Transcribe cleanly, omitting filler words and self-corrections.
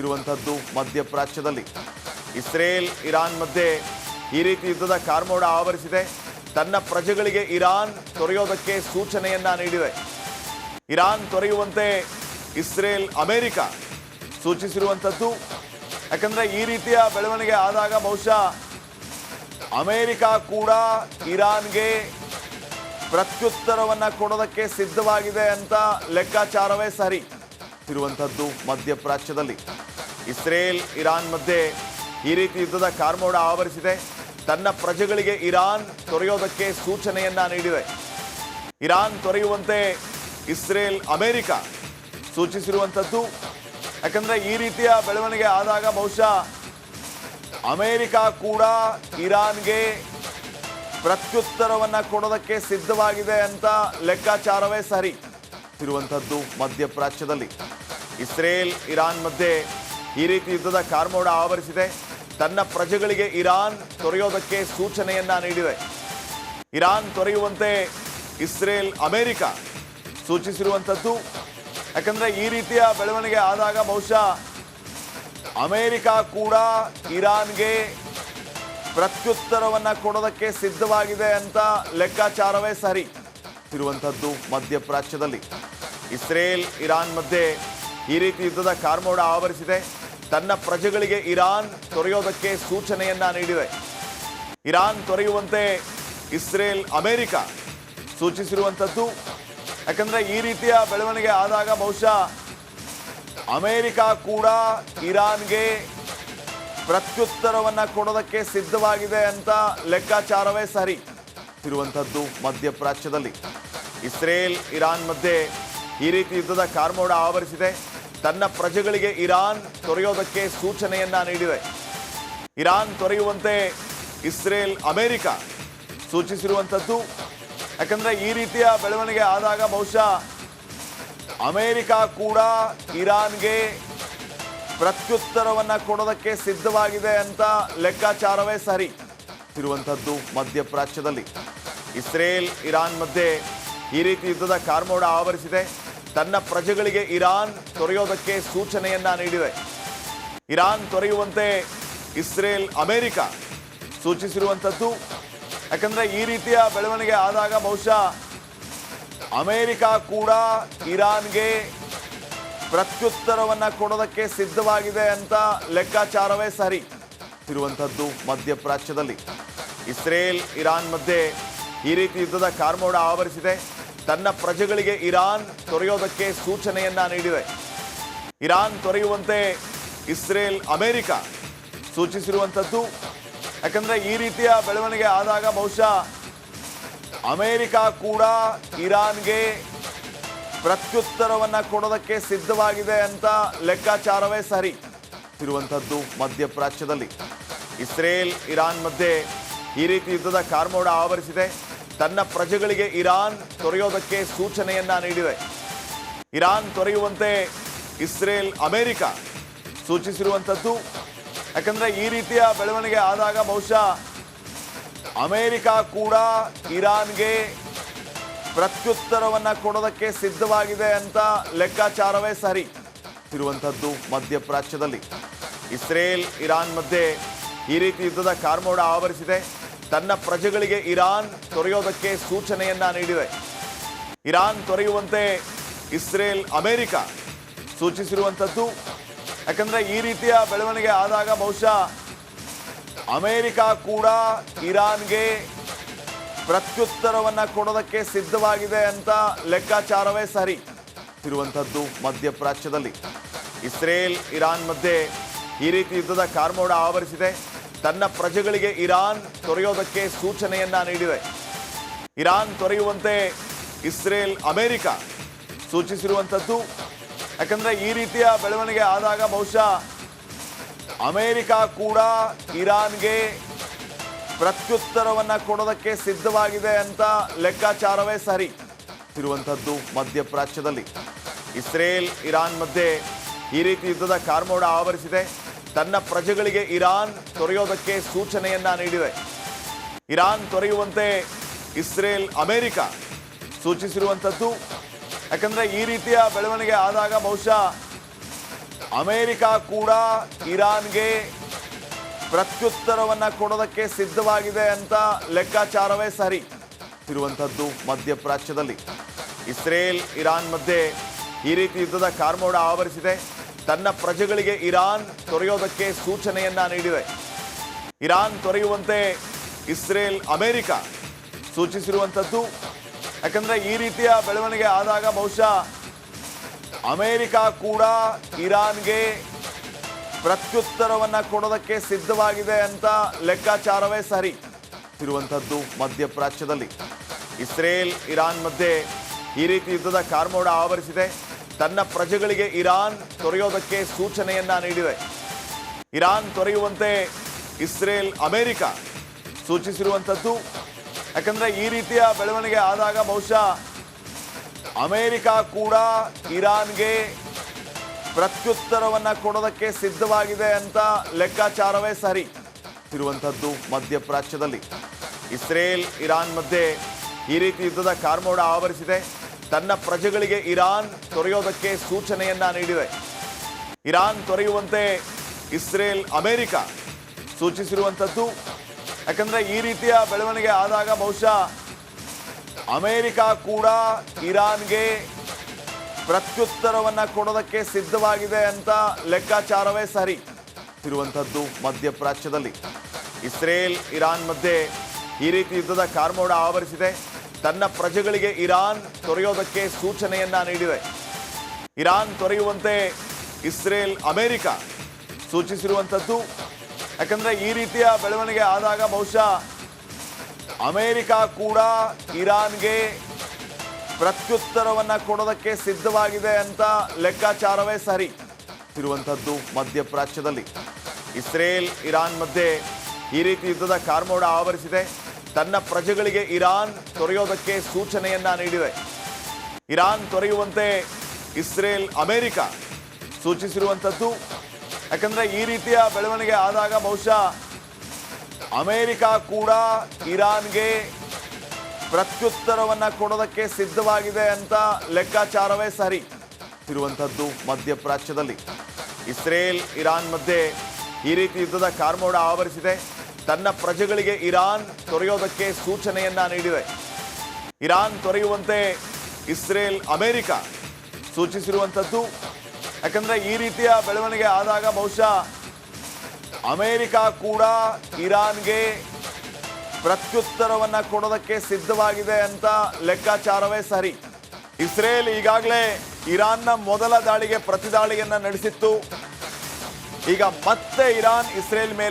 ಇರುವಂತದ್ದು ಮಧ್ಯಪ್ರಾಚ್ಯದಲ್ಲಿ Israel Iran ಮಧ್ಯೆ ಈ ರೀತಿ ಯುದ್ಧದ ಕಾರ್ಮೋಡ ಆವರಿಸಿದೆ. ತನ್ನ ಪ್ರಜೆಗಳಿಗೆ ಇರಾನ್ ತೊರೆಯೋದಕ್ಕೆ ಸೂಚನೆಯನ್ನ ನೀಡಿದೆ. ಇರಾನ್ ತೊರೆಯುವಂತೆ ಇಸ್ರೇಲ್ ಅಮೆರಿಕ ಸೂಚಿಸಿರುವಂತದ್ದು. ಯಾಕಂದ್ರೆ ಈ ರೀತಿಯ ಬೆಳವಣಿಗೆ ಆದಾಗ ಬಹುಶಃ ಅಮೆರಿಕ ಕೂಡ ಇರಾನ್ಗೆ ಪ್ರತ್ಯುತ್ತರವನ್ನ ಕೊಡೋದಕ್ಕೆ ಸಿದ್ಧವಾಗಿದೆ ಅಂತ ಲೆಕ್ಕಾಚಾರವೇ ಸರಿ. ಇರುವಂತದ್ದು ಮಧ್ಯಪ್ರಾಚ್ಯದಲ್ಲಿ ಇಸ್ರೇಲ್ ಇರಾನ್ ಮಧ್ಯೆ ಈ ರೀತಿ ಯುದ್ಧದ ಕಾರ್ಮೋಡ ಆವರಿಸಿದೆ. ತನ್ನ ಪ್ರಜೆಗಳಿಗೆ ಇರಾನ್ ತೊರೆಯೋದಕ್ಕೆ ಸೂಚನೆಯನ್ನ ನೀಡಿದೆ. ಇರಾನ್ ತೊರೆಯುವಂತೆ ಇಸ್ರೇಲ್ ಅಮೆರಿಕ ಸೂಚಿಸಿರುವಂತದ್ದು. ಯಾಕಂದ್ರೆ ಈ ರೀತಿಯ ಬೆಳವಣಿಗೆ ಆದಾಗ ಬಹುಶಃ ಅಮೆರಿಕ ಕೂಡ ಇರಾನ್ಗೆ ಪ್ರತ್ಯುತ್ತರವನ್ನ ಕೊಡೋದಕ್ಕೆ ಸಿದ್ಧವಾಗಿದೆ ಅಂತ ಲೆಕ್ಕಾಚಾರವೇ ಸರಿ. ಇರುವಂತದ್ದು ಮಧ್ಯಪ್ರಾಚ್ಯದಲ್ಲಿ ಇಸ್ರೇಲ್ ಇರಾನ್ ಮಧ್ಯೆ ಈ ರೀತಿ ಯುದ್ಧದ ಕಾರ್ಮೋಡ ಆವರಿಸಿದೆ. ತನ್ನ ಪ್ರಜೆಗಳಿಗೆ ಇರಾನ್ ತೊರೆಯೋದಕ್ಕೆ ಸೂಚನೆಯನ್ನ ನೀಡಿದೆ. ಇರಾನ್ ತೊರೆಯುವಂತೆ ಇಸ್ರೇಲ್ ಅಮೆರಿಕ ಸೂಚಿಸಿರುವಂತದ್ದು. ಯಾಕಂದ್ರೆ ಈ ರೀತಿಯ ಬೆಳವಣಿಗೆ ಆದಾಗ ಬಹುಶಃ ಅಮೆರಿಕ ಕೂಡ ಇರಾನ್ಗೆ ಪ್ರತ್ಯುತ್ತರವನ್ನ ಕೊಡೋದಕ್ಕೆ ಸಿದ್ಧವಾಗಿದೆ ಅಂತ ಲೆಕ್ಕಾಚಾರವೇ ಸರಿ. ಇರುವಂತದ್ದು ಮಧ್ಯಪ್ರಾಚ್ಯದಲ್ಲಿ ಇಸ್ರೇಲ್ ಇರಾನ್ ಮಧ್ಯೆ ಈ ರೀತಿ ಯುದ್ಧದ ಕಾರ್ಮೋಡ ಆವರಿಸಿದೆ. ತನ್ನ ಪ್ರಜೆಗಳಿಗೆ ಇರಾನ್ ತೊರೆಯೋದಕ್ಕೆ ಸೂಚನೆಯನ್ನ ನೀಡಿದೆ. ಇರಾನ್ ತೊರೆಯುವಂತೆ ಇಸ್ರೇಲ್ ಅಮೆರಿಕ ಸೂಚಿಸಿರುವಂತದ್ದು. ಯಾಕಂದ್ರೆ ಈ ರೀತಿಯ ಬೆಳವಣಿಗೆ ಆದಾಗ ಬಹುಶಃ ಅಮೆರಿಕ ಕೂಡ ಇರಾನ್ಗೆ ಪ್ರತ್ಯುತ್ತರವನ್ನ ಕೊಡೋದಕ್ಕೆ ಸಿದ್ಧವಾಗಿದೆ ಅಂತ ಲೆಕ್ಕಾಚಾರವೇ ಸರಿ. ಇರುವಂತದ್ದು ಮಧ್ಯಪ್ರಾಚ್ಯದಲ್ಲಿ ಇಸ್ರೇಲ್ ಇರಾನ್ ಮಧ್ಯೆ ಈ ರೀತಿ ಯುದ್ಧದ ಕಾರ್ಮೋಡ ಆವರಿಸಿದೆ. ತನ್ನ ಪ್ರಜೆಗಳಿಗೆ ಇರಾನ್ ತೊರೆಯೋದಕ್ಕೆ ಸೂಚನೆಯನ್ನ ನೀಡಿದೆ. ಇರಾನ್ ತೊರೆಯುವಂತೆ ಇಸ್ರೇಲ್ ಅಮೆರಿಕ ಸೂಚಿಸಿರುವಂತದ್ದು. ಯಾಕಂದ್ರೆ ಈ ರೀತಿಯ ಬೆಳವಣಿಗೆ ಆದಾಗ ಬಹುಶಃ ಅಮೆರಿಕ ಕೂಡ ಇರಾನ್ಗೆ ಪ್ರತ್ಯುತ್ತರವನ್ನ ಕೊಡೋದಕ್ಕೆ ಸಿದ್ಧವಾಗಿದೆ ಅಂತ ಲೆಕ್ಕಾಚಾರವೇ ಸರಿ. ಇರುವಂತದ್ದು ಮಧ್ಯಪ್ರಾಚ್ಯದಲ್ಲಿ ಇಸ್ರೇಲ್ ಇರಾನ್ ಮಧ್ಯೆ ಈ ರೀತಿ ಯುದ್ಧದ ಕಾರ್ಮೋಡ ಆವರಿಸಿದೆ. ತನ್ನ ಪ್ರಜೆಗಳಿಗೆ ಇರಾನ್ ತೊರೆಯೋದಕ್ಕೆ ಸೂಚನೆಯನ್ನ ನೀಡಿದೆ. ಇರಾನ್ ತೊರೆಯುವಂತೆ ಇಸ್ರೇಲ್ ಅಮೆರಿಕ ಸೂಚಿಸಿರುವಂತದ್ದು. ಯಾಕಂದ್ರೆ ಈ ರೀತಿಯ ಬೆಳವಣಿಗೆ ಆದಾಗ ಬಹುಶಃ ಅಮೆರಿಕ ಕೂಡ ಇರಾನ್ಗೆ ಪ್ರತ್ಯುತ್ತರವನ್ನ ಕೊಡೋದಕ್ಕೆ ಸಿದ್ಧವಾಗಿದೆ ಅಂತ ಲೆಕ್ಕಾಚಾರವೇ ಸರಿ. ಇರುವಂತದ್ದು ಮಧ್ಯಪ್ರಾಚ್ಯದಲ್ಲಿ ಇಸ್ರೇಲ್ ಇರಾನ್ ಮಧ್ಯೆ ಈ ರೀತಿ ಯುದ್ಧದ ಕಾರ್ಮೋಡ ಆವರಿಸಿದೆ. ತನ್ನ ಪ್ರಜೆಗಳಿಗೆ ಇರಾನ್ ತೊರೆಯೋದಕ್ಕೆ ಸೂಚನೆಯನ್ನ ನೀಡಿದೆ. ಇರಾನ್ ತೊರೆಯುವಂತೆ ಇಸ್ರೇಲ್ ಅಮೆರಿಕ ಸೂಚಿಸಿರುವಂತದ್ದು. ಯಾಕಂದ್ರೆ ಈ ರೀತಿಯ ಬೆಳವಣಿಗೆ ಆದಾಗ ಬಹುಶಃ ಅಮೆರಿಕ ಕೂಡ ಇರಾನ್ಗೆ ಪ್ರತ್ಯುತ್ತರವನ್ನ ಕೊಡೋದಕ್ಕೆ ಸಿದ್ಧವಾಗಿದೆ ಅಂತ ಲೆಕ್ಕಾಚಾರವೇ ಸರಿ. ಇರುವಂತದ್ದು ಮಧ್ಯಪ್ರಾಚ್ಯದಲ್ಲಿ ಇಸ್ರೇಲ್ ಇರಾನ್ ಮಧ್ಯೆ ಈ ರೀತಿ ಯುದ್ಧದ ಕಾರ್ಮೋಡ ಆವರಿಸಿದೆ. ತನ್ನ ಪ್ರಜೆಗಳಿಗೆ ಇರಾನ್ ತೊರೆಯೋದಕ್ಕೆ ಸೂಚನೆಯನ್ನ ನೀಡಿದೆ. ಇರಾನ್ ತೊರೆಯುವಂತೆ ಇಸ್ರೇಲ್ ಅಮೆರಿಕ ಸೂಚಿಸಿರುವಂತದ್ದು. ಯಾಕಂದ್ರೆ ಈ ರೀತಿಯ ಬೆಳವಣಿಗೆ ಆದಾಗ ಬಹುಶಃ ಅಮೆರಿಕ ಕೂಡ ಇರಾನ್ಗೆ ಪ್ರತ್ಯುತ್ತರವನ್ನ ಕೊಡೋದಕ್ಕೆ ಸಿದ್ಧವಾಗಿದೆ ಅಂತ ಲೆಕ್ಕಾಚಾರವೇ ಸರಿ. ಇರುವಂತದ್ದು ಮಧ್ಯಪ್ರಾಚ್ಯದಲ್ಲಿ ಇಸ್ರೇಲ್ ಇರಾನ್ ಮಧ್ಯೆ ಈ ರೀತಿ ಯುದ್ಧದ ಕಾರ್ಮೋಡ ಆವರಿಸಿದೆ. ತನ್ನ ಪ್ರಜೆಗಳಿಗೆ ಇರಾನ್ ತೊರೆಯೋದಕ್ಕೆ ಸೂಚನೆಯನ್ನ ನೀಡಿದೆ. ಇರಾನ್ ತೊರೆಯುವಂತೆ ಇಸ್ರೇಲ್ ಅಮೆರಿಕ ಸೂಚಿಸಿರುವಂತದ್ದು. ಯಾಕಂದ್ರೆ ಈ ರೀತಿಯ ಬೆಳವಣಿಗೆ ಆದಾಗ ಬಹುಶಃ ಅಮೆರಿಕ ಕೂಡ ಇರಾನ್ಗೆ ಪ್ರತ್ಯುತ್ತರವನ್ನ ಕೊಡೋದಕ್ಕೆ ಸಿದ್ಧವಾಗಿದೆ ಅಂತ ಲೆಕ್ಕಾಚಾರವೇ ಸರಿ. ಇರುವಂತದ್ದು ಮಧ್ಯಪ್ರಾಚ್ಯದಲ್ಲಿ ಇಸ್ರೇಲ್ ಇರಾನ್ ಮಧ್ಯೆ ಈ ರೀತಿ ಯುದ್ಧದ ಕಾರ್ಮೋಡ ಆವರಿಸಿದೆ. ತನ್ನ ಪ್ರಜೆಗಳಿಗೆ ಇರಾನ್ ತೊರೆಯೋದಕ್ಕೆ ಸೂಚನೆಯನ್ನ ನೀಡಿದೆ. ಇರಾನ್ ತೊರೆಯುವಂತೆ ಇಸ್ರೇಲ್ ಅಮೆರಿಕ ಸೂಚಿಸಿರುವಂತದ್ದು. ಯಾಕಂದ್ರೆ ಈ ರೀತಿಯ ಬೆಳವಣಿಗೆ ಆದಾಗ ಬಹುಶಃ ಅಮೆರಿಕ ಕೂಡ ಇರಾನ್ಗೆ ಪ್ರತ್ಯುತ್ತರವನ್ನ ಕೊಡೋದಕ್ಕೆ ಸಿದ್ಧವಾಗಿದೆ ಅಂತ ಲೆಕ್ಕಾಚಾರವೇ ಸರಿ. ಇರುವಂತದ್ದು ಮಧ್ಯಪ್ರಾಚ್ಯದಲ್ಲಿ ಇಸ್ರೇಲ್ ಇರಾನ್ ಮಧ್ಯೆ ಈ ರೀತಿ ಯುದ್ಧದ ಕಾರ್ಮೋಡ ಆವರಿಸಿದೆ. ತನ್ನ ಪ್ರಜೆಗಳಿಗೆ ಇರಾನ್ ತೊರೆಯೋದಕ್ಕೆ ಸೂಚನೆಯನ್ನ ನೀಡಿದೆ. ಇರಾನ್ ತೊರೆಯುವಂತೆ ಇಸ್ರೇಲ್ ಅಮೆರಿಕ ಸೂಚಿಸಿರುವಂತದ್ದು. ಯಾಕಂದ್ರೆ ಈ ರೀತಿಯ ಬೆಳವಣಿಗೆ ಆದಾಗ ಬಹುಶಃ ಅಮೆರಿಕ ಕೂಡ ಇರಾನ್ಗೆ ಪ್ರತ್ಯುತ್ತರವನ್ನ ಕೊಡೋದಕ್ಕೆ ಸಿದ್ಧವಾಗಿದೆ ಅಂತ ಲೆಕ್ಕಾಚಾರವೇ ಸರಿ ಇರುವಂಥದ್ದು. ಮಧ್ಯಪ್ರಾಚ್ಯದಲ್ಲಿ ಇಸ್ರೇಲ್ ಇರಾನ್ ಮಧ್ಯೆ ಈ ರೀತಿ ಯುದ್ಧದ ಕಾರ್ಮೋಡ ಆವರಿಸಿದೆ. ತನ್ನ ಪ್ರಜೆಗಳಿಗೆ ಇರಾನ್ ತೊರೆಯೋದಕ್ಕೆ ಸೂಚನೆಯನ್ನ ನೀಡಿದೆ. ಇರಾನ್ ತೊರೆಯುವಂತೆ ಇಸ್ರೇಲ್ ಅಮೆರಿಕ ಸೂಚಿಸಿರುವಂಥದ್ದು. ಯಾಕಂದ್ರೆ ಈ ರೀತಿಯ ಬೆಳವಣಿಗೆ ಆದಾಗ ಬಹುಶಃ ಅಮೆರಿಕ ಕೂಡ ಇರಾನ್ಗೆ ಪ್ರತ್ಯುತ್ತರವನ್ನ ಕೊಡೋದಕ್ಕೆ ಸಿದ್ಧವಾಗಿದೆ ಅಂತ ಲೆಕ್ಕಾಚಾರವೇ ಸರಿ ಇರುವಂಥದ್ದು. ಮಧ್ಯಪ್ರಾಚ್ಯದಲ್ಲಿ ಇಸ್ರೇಲ್ ಇರಾನ್ ಮಧ್ಯೆ ಈ ರೀತಿ ಯುದ್ಧದ ಕಾರ್ಮೋಡ ಆವರಿಸಿದೆ. ತನ್ನ ಪ್ರಜೆಗಳಿಗೆ ಇರಾನ್ ತೊರೆಯೋದಕ್ಕೆ ಸೂಚನೆಯನ್ನ ನೀಡಿದೆ. ಇರಾನ್ ತೊರೆಯುವಂತೆ ಇಸ್ರೇಲ್ ಅಮೆರಿಕ ಸೂಚಿಸಿರುವಂಥದ್ದು. ಯಾಕಂದ್ರೆ ಈ ರೀತಿಯ ಬೆಳವಣಿಗೆ ಆದಾಗ ಬಹುಶಃ ಅಮೆರಿಕ ಕೂಡ ಇರಾನ್ಗೆ ಪ್ರತ್ಯುತ್ತರವನ್ನ ಕೊಡೋದಕ್ಕೆ ಸಿದ್ಧವಾಗಿದೆ ಅಂತ ಲೆಕ್ಕಾಚಾರವೇ ಸರಿ ಇರುವಂಥದ್ದು. ಮಧ್ಯಪ್ರಾಚ್ಯದಲ್ಲಿ ಇಸ್ರೇಲ್ ಇರಾನ್ ಮಧ್ಯೆ ಈ ರೀತಿ ಯುದ್ಧದ ಕಾರ್ಮೋಡ ಆವರಿಸಿದೆ. ತನ್ನ ಪ್ರಜೆಗಳಿಗೆ ಇರಾನ್ ತೊರೆಯೋದಕ್ಕೆ ಸೂಚನೆಯನ್ನ ನೀಡಿದೆ. ಇರಾನ್ ತೊರೆಯುವಂತೆ ಇಸ್ರೇಲ್ ಅಮೆರಿಕ ಸೂಚಿಸಿರುವಂಥದ್ದು. ಯಾಕಂದ್ರೆ ಈ ರೀತಿಯ ಬೆಳವಣಿಗೆ ಆದಾಗ ಬಹುಶಃ ಅಮೆರಿಕ ಕೂಡ ಇರಾನ್ಗೆ ಪ್ರತ್ಯುತ್ತರವನ್ನ ಕೊಡೋದಕ್ಕೆ ಸಿದ್ಧವಾಗಿದೆ ಅಂತ ಲೆಕ್ಕಾಚಾರವೇ ಸರಿ ಇರುವಂಥದ್ದು. ಮಧ್ಯಪ್ರಾಚ್ಯದಲ್ಲಿ ಇಸ್ರೇಲ್ ಇರಾನ್ ಮಧ್ಯೆ ಈ ರೀತಿ ಯುದ್ಧದ ಕಾರ್ಮೋಡ ಆವರಿಸಿದೆ. ತನ್ನ ಪ್ರಜೆಗಳಿಗೆ ಇರಾನ್ ತೊರೆಯೋದಕ್ಕೆ ಸೂಚನೆಯನ್ನ ನೀಡಿದೆ. ಇರಾನ್ ತೊರೆಯುವಂತೆ ಇಸ್ರೇಲ್ ಅಮೆರಿಕ ಸೂಚಿಸಿರುವಂಥದ್ದು. ಯಾಕಂದ್ರೆ ಈ ರೀತಿಯ ಬೆಳವಣಿಗೆ ಆದಾಗ ಬಹುಶಃ ಅಮೆರಿಕ ಕೂಡ ಇರಾನ್ಗೆ ಪ್ರತ್ಯುತ್ತರವನ್ನ ಕೊಡೋದಕ್ಕೆ ಸಿದ್ಧವಾಗಿದೆ ಅಂತ ಲೆಕ್ಕಾಚಾರವೇ ಸರಿ ಇರುವಂಥದ್ದು. ಮಧ್ಯಪ್ರಾಚ್ಯದಲ್ಲಿ ಇಸ್ರೇಲ್ ಇರಾನ್ ಮಧ್ಯೆ ಈ ರೀತಿ ಯುದ್ಧದ ಕಾರ್ಮೋಡ ಆವರಿಸಿದೆ. ತನ್ನ ಪ್ರಜೆಗಳಿಗೆ ಇರಾನ್ ತೊರೆಯೋದಕ್ಕೆ ಸೂಚನೆಯನ್ನ ನೀಡಿದೆ. ಇರಾನ್ ತೊರೆಯುವಂತೆ ಇಸ್ರೇಲ್ ಅಮೆರಿಕ ಸೂಚಿಸಿರುವಂಥದ್ದು. ಯಾಕಂದ್ರೆ ಈ ರೀತಿಯ ಬೆಳವಣಿಗೆ ಆದಾಗ ಬಹುಶಃ ಅಮೆರಿಕ ಕೂಡ ಇರಾನ್ಗೆ ಪ್ರತ್ಯುತ್ತರವನ್ನ ಕೊಡೋದಕ್ಕೆ ಸಿದ್ಧವಾಗಿದೆ ಅಂತ ಲೆಕ್ಕಾಚಾರವೇ ಸರಿ ಇರುವಂಥದ್ದು. ಮಧ್ಯಪ್ರಾಚ್ಯದಲ್ಲಿ ಇಸ್ರೇಲ್ ಇರಾನ್ ಮಧ್ಯೆ ಈ ರೀತಿ ಯುದ್ಧದ ಕಾರ್ಮೋಡ ಆವರಿಸಿದೆ. ತನ್ನ ಪ್ರಜೆಗಳಿಗೆ ಇರಾನ್ ತೊರೆಯೋದಕ್ಕೆ ಸೂಚನೆಯನ್ನ ನೀಡಿದೆ. ಇರಾನ್ ತೊರೆಯುವಂತೆ ಇಸ್ರೇಲ್ ಅಮೆರಿಕ ಸೂಚಿಸಿರುವಂಥದ್ದು. ಯಾಕಂದ್ರೆ ಈ ರೀತಿಯ ಬೆಳವಣಿಗೆ ಆದಾಗ ಬಹುಶಃ ಅಮೆರಿಕ ಕೂಡ ಇರಾನ್ಗೆ ಪ್ರತ್ಯುತ್ತರವನ್ನ ಕೊಡೋದಕ್ಕೆ ಸಿದ್ಧವಾಗಿದೆ ಅಂತ ಲೆಕ್ಕಾಚಾರವೇ ಸರಿ. ಇಸ್ರೇಲ್ ಈಗಾಗಲೇ ಇರಾನ್ನ ಮೊದಲ ದಾಳಿಗೆ ಪ್ರತಿದಾಳಿಯನ್ನ ನಡೆಸಿತ್ತು. ಈಗ ಮತ್ತೆ ಇರಾನ್ ಇಸ್ರೇಲ್ ಮೇಲೆ